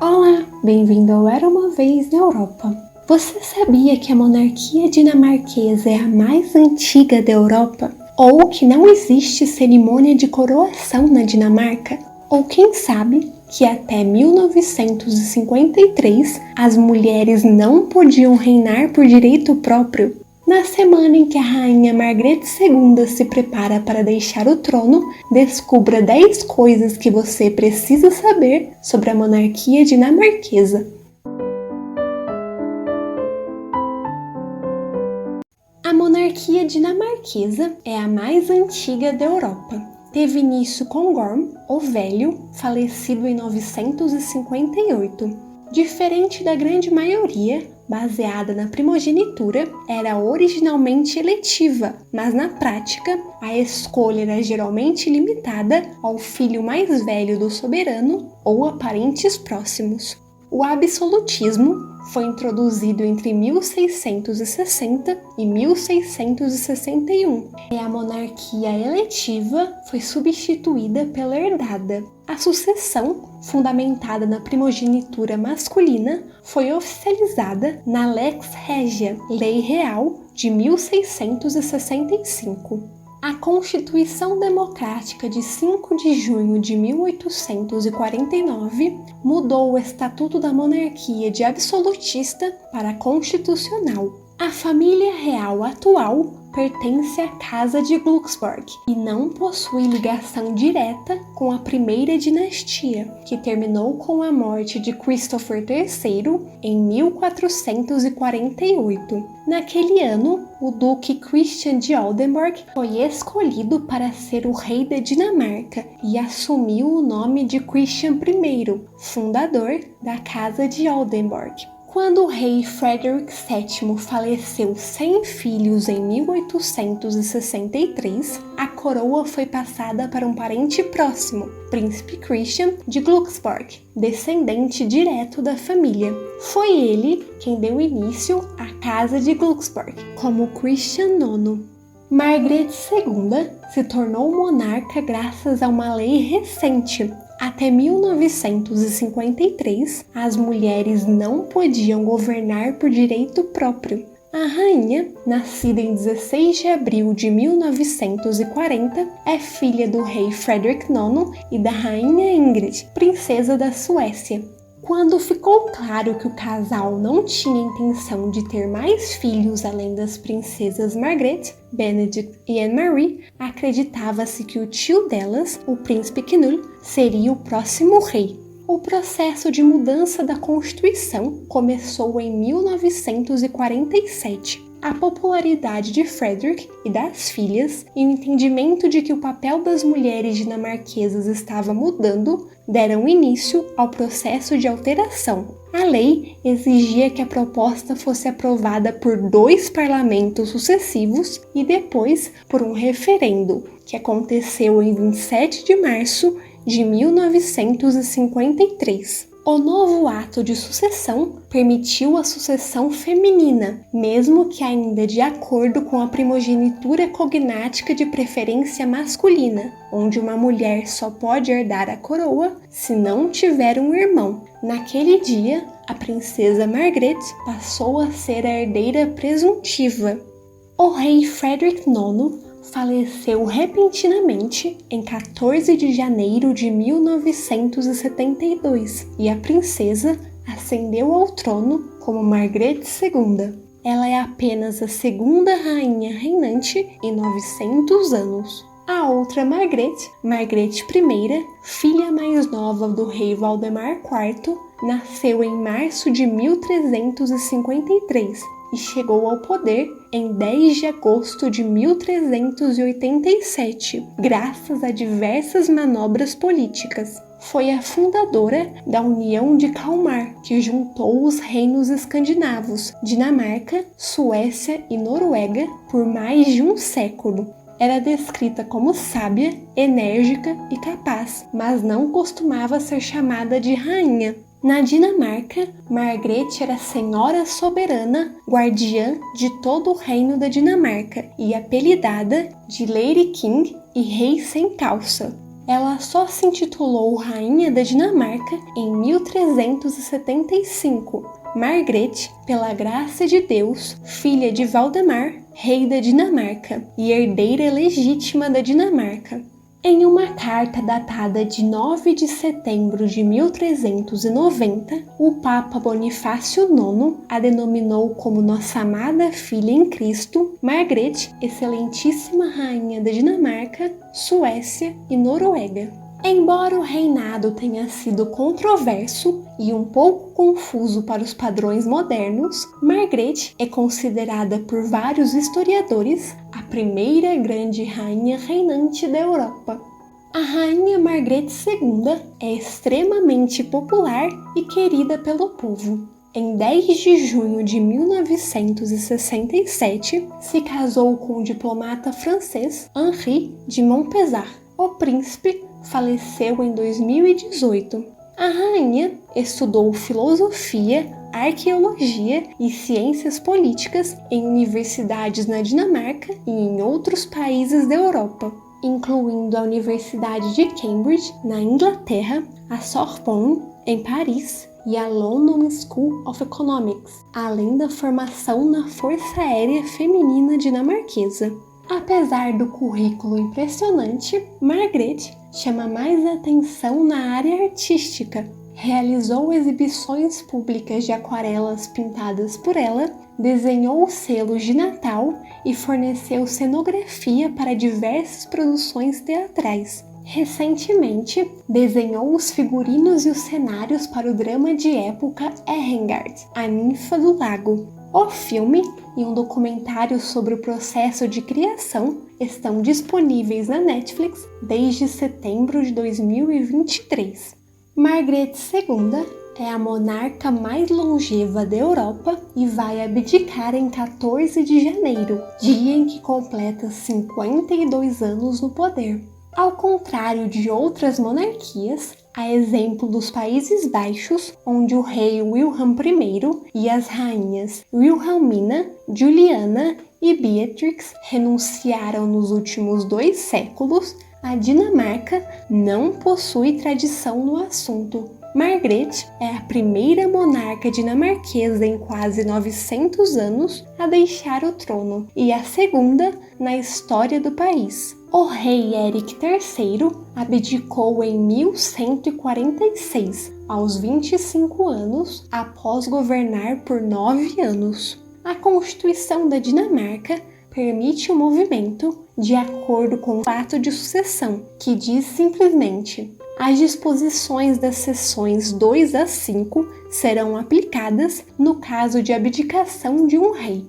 Olá, bem-vindo ao Era Uma Vez na Europa. Você sabia que a monarquia dinamarquesa é a mais antiga da Europa? Ou que não existe cerimônia de coroação na Dinamarca? Ou quem sabe que até 1953 as mulheres não podiam reinar por direito próprio? Na semana em que a rainha Margrethe II se prepara para deixar o trono, descubra 10 coisas que você precisa saber sobre a monarquia dinamarquesa. A monarquia dinamarquesa é a mais antiga da Europa. Teve início com Gorm, o Velho, falecido em 958. Diferente da grande maioria, baseada na primogenitura, era originalmente eletiva, mas na prática, a escolha era geralmente limitada ao filho mais velho do soberano ou a parentes próximos. O absolutismo foi introduzido entre 1660 e 1661, e a monarquia eletiva foi substituída pela herdada. A sucessão, fundamentada na primogenitura masculina, foi oficializada na Lex Regia, Lei Real de 1665. A Constituição Democrática de 5 de junho de 1849 mudou o Estatuto da Monarquia de absolutista para constitucional. A família real atual pertence à Casa de Glücksborg e não possui ligação direta com a primeira dinastia, que terminou com a morte de Christopher III em 1448. Naquele ano, o Duque Christian de Oldenburg foi escolhido para ser o rei da Dinamarca e assumiu o nome de Christian I, fundador da Casa de Oldenburg. Quando o rei Frederick VII faleceu sem filhos em 1863, a coroa foi passada para um parente próximo, Príncipe Christian de Glücksborg, descendente direto da família. Foi ele quem deu início à Casa de Glücksborg, como Christian IX. Margrethe II se tornou monarca graças a uma lei recente. Até 1953, as mulheres não podiam governar por direito próprio. A rainha, nascida em 16 de abril de 1940, é filha do rei Frederick IX e da rainha Ingrid, princesa da Suécia. Quando ficou claro que o casal não tinha intenção de ter mais filhos além das princesas Margrethe, Benedict e Anne-Marie, acreditava-se que o tio delas, o príncipe Knut, seria o próximo rei. O processo de mudança da Constituição começou em 1947. A popularidade de Frederick e das filhas e o entendimento de que o papel das mulheres dinamarquesas estava mudando deram início ao processo de alteração. A lei exigia que a proposta fosse aprovada por 2 parlamentos sucessivos e depois por um referendo, que aconteceu em 27 de março de 1953. O novo ato de sucessão permitiu a sucessão feminina, mesmo que ainda de acordo com a primogenitura cognática de preferência masculina, onde uma mulher só pode herdar a coroa se não tiver um irmão. Naquele dia, a princesa Margrethe passou a ser a herdeira presuntiva. O rei Frederick IX faleceu repentinamente em 14 de janeiro de 1972 e a princesa ascendeu ao trono como Margrethe II. Ela é apenas a segunda rainha reinante em 900 anos. A outra Margrethe, Margrethe I, filha mais nova do rei Valdemar IV, nasceu em março de 1353 e chegou ao poder em 10 de agosto de 1387, graças a diversas manobras políticas. Foi a fundadora da União de Kalmar, que juntou os reinos escandinavos, Dinamarca, Suécia e Noruega, por mais de um século. Era descrita como sábia, enérgica e capaz, mas não costumava ser chamada de rainha. Na Dinamarca, Margrethe era senhora soberana, guardiã de todo o reino da Dinamarca e apelidada de Lady King e Rei Sem Calça. ela só se intitulou Rainha da Dinamarca em 1375. Margrethe, pela graça de Deus, filha de Valdemar, rei da Dinamarca e herdeira legítima da Dinamarca. Em uma carta datada de 9 de setembro de 1390, o Papa Bonifácio IX a denominou como Nossa Amada Filha em Cristo, Margrethe, Excelentíssima Rainha da Dinamarca, Suécia e Noruega. Embora o reinado tenha sido controverso e um pouco confuso para os padrões modernos, Margrethe é considerada por vários historiadores a primeira grande rainha reinante da Europa. A Rainha Margrethe II é extremamente popular e querida pelo povo. Em 10 de junho de 1967, se casou com o diplomata francês Henri de Montpezat. O príncipe faleceu em 2018. A rainha estudou filosofia, arqueologia e ciências políticas em universidades na Dinamarca e em outros países da Europa, incluindo a Universidade de Cambridge, na Inglaterra, a Sorbonne, em Paris, e a London School of Economics, além da formação na Força Aérea Feminina dinamarquesa. Apesar do currículo impressionante, Margrethe chama mais atenção na área artística. Realizou exibições públicas de aquarelas pintadas por ela, desenhou selos de Natal e forneceu cenografia para diversas produções teatrais. Recentemente, desenhou os figurinos e os cenários para o drama de época Erengard, a Ninfa do Lago. O filme e um documentário sobre o processo de criação estão disponíveis na Netflix desde setembro de 2023. Margrethe II é a monarca mais longeva da Europa e vai abdicar em 14 de janeiro, dia em que completa 52 anos no poder. Ao contrário de outras monarquias, a exemplo dos Países Baixos, onde o rei Wilhelm I e as rainhas Wilhelmina, Juliana e Beatrix renunciaram nos últimos 2 séculos, a Dinamarca não possui tradição no assunto. Margrethe é a primeira monarca dinamarquesa em quase 900 anos a deixar o trono e a segunda na história do país. O rei Erik III abdicou em 1146, aos 25 anos, após governar por 9 anos. A Constituição da Dinamarca permite o movimento de acordo com o fato de sucessão, que diz simplesmente: as disposições das seções 2 a 5 serão aplicadas no caso de abdicação de um rei.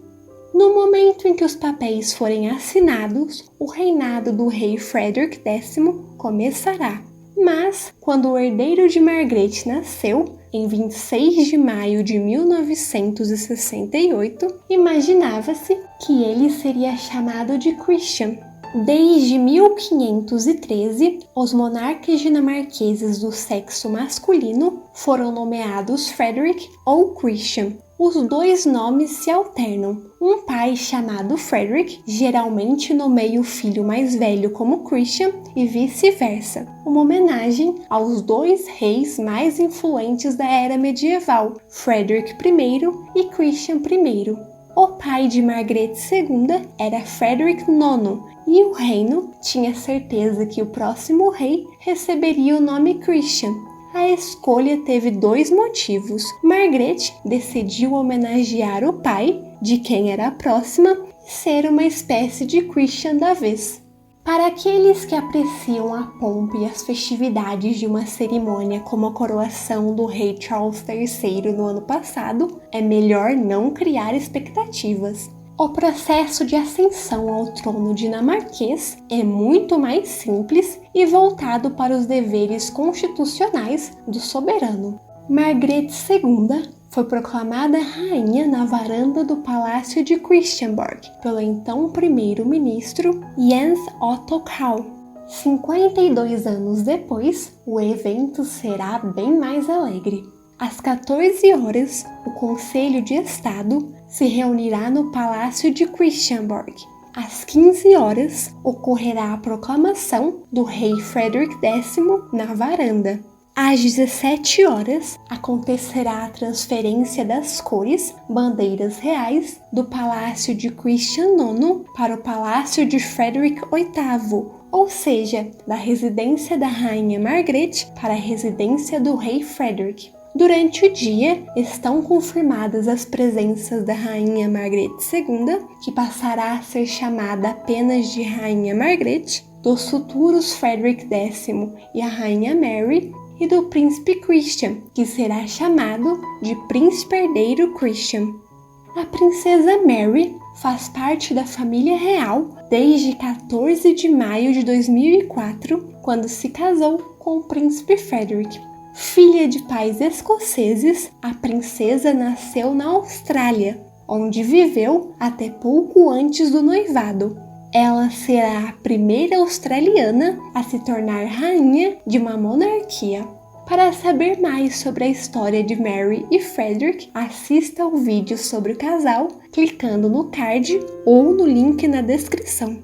No momento em que os papéis forem assinados, o reinado do rei Frederick X começará. Mas, quando o herdeiro de Margrethe nasceu, em 26 de maio de 1968, imaginava-se que ele seria chamado de Christian. Desde 1513, os monarcas dinamarqueses do sexo masculino foram nomeados Frederick ou Christian. Os 2 nomes se alternam. Um pai chamado Frederick geralmente nomeia o filho mais velho como Christian e vice-versa, uma homenagem aos 2 reis mais influentes da era medieval, Frederick I e Christian I. O pai de Margrethe II era Frederick IX, e o reino tinha certeza que o próximo rei receberia o nome Christian. A escolha teve 2 motivos. Margrethe decidiu homenagear o pai, de quem era próxima, e ser uma espécie de Christian da vez. Para aqueles que apreciam a pompa e as festividades de uma cerimônia como a coroação do rei Charles III no ano passado, é melhor não criar expectativas. O processo de ascensão ao trono dinamarquês é muito mais simples e voltado para os deveres constitucionais do soberano. Margrethe II foi proclamada rainha na varanda do Palácio de Christiansborg pelo então primeiro-ministro Jens Otto Krag. 52 anos depois, o evento será bem mais alegre. Às 14 horas, o Conselho de Estado se reunirá no Palácio de Christiansborg. às 15 horas, ocorrerá a proclamação do rei Frederick X na varanda. Às 17 horas, acontecerá a transferência das cores, bandeiras reais, do Palácio de Christian IX para o Palácio de Frederick VIII, ou seja, da residência da Rainha Margaret para a residência do rei Frederick. Durante o dia, estão confirmadas as presenças da Rainha Margaret II, que passará a ser chamada apenas de Rainha Margaret, dos futuros Frederick X e a Rainha Mary, e do príncipe Christian, que será chamado de príncipe herdeiro Christian. A princesa Mary faz parte da família real desde 14 de maio de 2004, quando se casou com o príncipe Frederick. Filha de pais escoceses, a princesa nasceu na Austrália, onde viveu até pouco antes do noivado. Ela será a primeira australiana a se tornar rainha de uma monarquia. Para saber mais sobre a história de Mary e Frederick, assista ao vídeo sobre o casal clicando no card ou no link na descrição.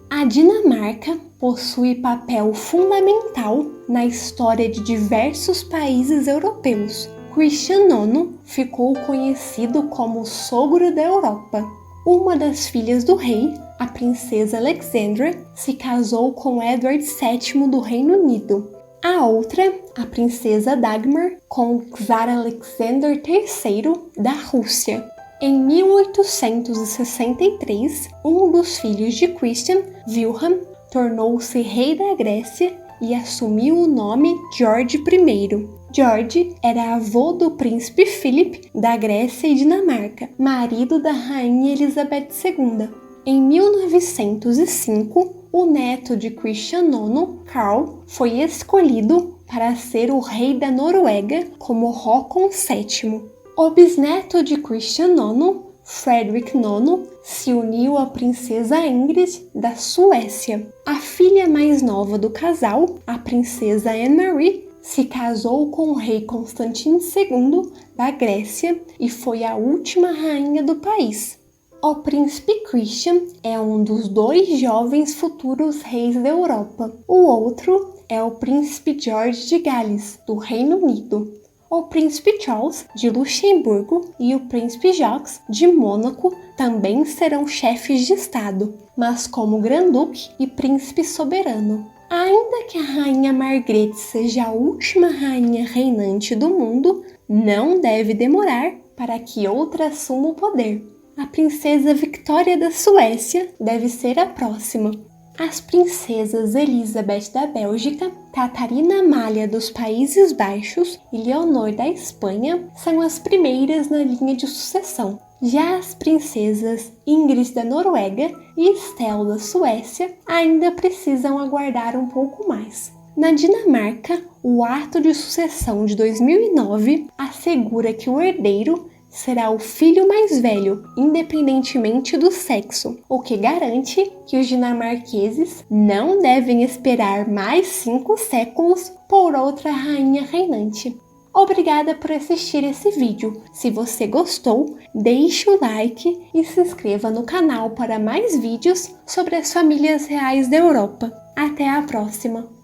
A Dinamarca possui papel fundamental na história de diversos países europeus. Christian IX ficou conhecido como o sogro da Europa. Uma das filhas do rei, a princesa Alexandra, se casou com Edward VII do Reino Unido. A outra, a princesa Dagmar, com Tsar Alexander III da Rússia. Em 1863, um dos filhos de Christian, Wilhelm, tornou-se rei da Grécia e assumiu o nome George I. George era avô do príncipe Philip da Grécia e Dinamarca, marido da rainha Elizabeth II. Em 1905, o neto de Christian IX, Karl, foi escolhido para ser o rei da Noruega como Håkon VII. O bisneto de Christian IX, Frederick IX, se uniu à princesa Ingrid da Suécia. A filha mais nova do casal, a princesa Anne-Marie, se casou com o rei Constantino II da Grécia e foi a última rainha do país. O príncipe Christian é um dos 2 jovens futuros reis da Europa. O outro é o príncipe George de Gales, do Reino Unido. O príncipe Charles, de Luxemburgo, e o príncipe Jacques, de Mônaco, também serão chefes de Estado, mas como Grand-Duque e príncipe soberano. Ainda que a rainha Margaret seja a última rainha reinante do mundo, não deve demorar para que outra assuma o poder. A princesa Victoria da Suécia deve ser a próxima. As princesas Elizabeth da Bélgica, Catarina Amália dos Países Baixos e Leonor da Espanha são as primeiras na linha de sucessão. Já as princesas Ingrid da Noruega e Estelle da Suécia ainda precisam aguardar um pouco mais. Na Dinamarca, o ato de sucessão de 2009 assegura que o herdeiro será o filho mais velho, independentemente do sexo, o que garante que os dinamarqueses não devem esperar mais 5 séculos por outra rainha reinante. Obrigada por assistir esse vídeo. Se você gostou, deixe o like e se inscreva no canal para mais vídeos sobre as famílias reais da Europa. Até a próxima!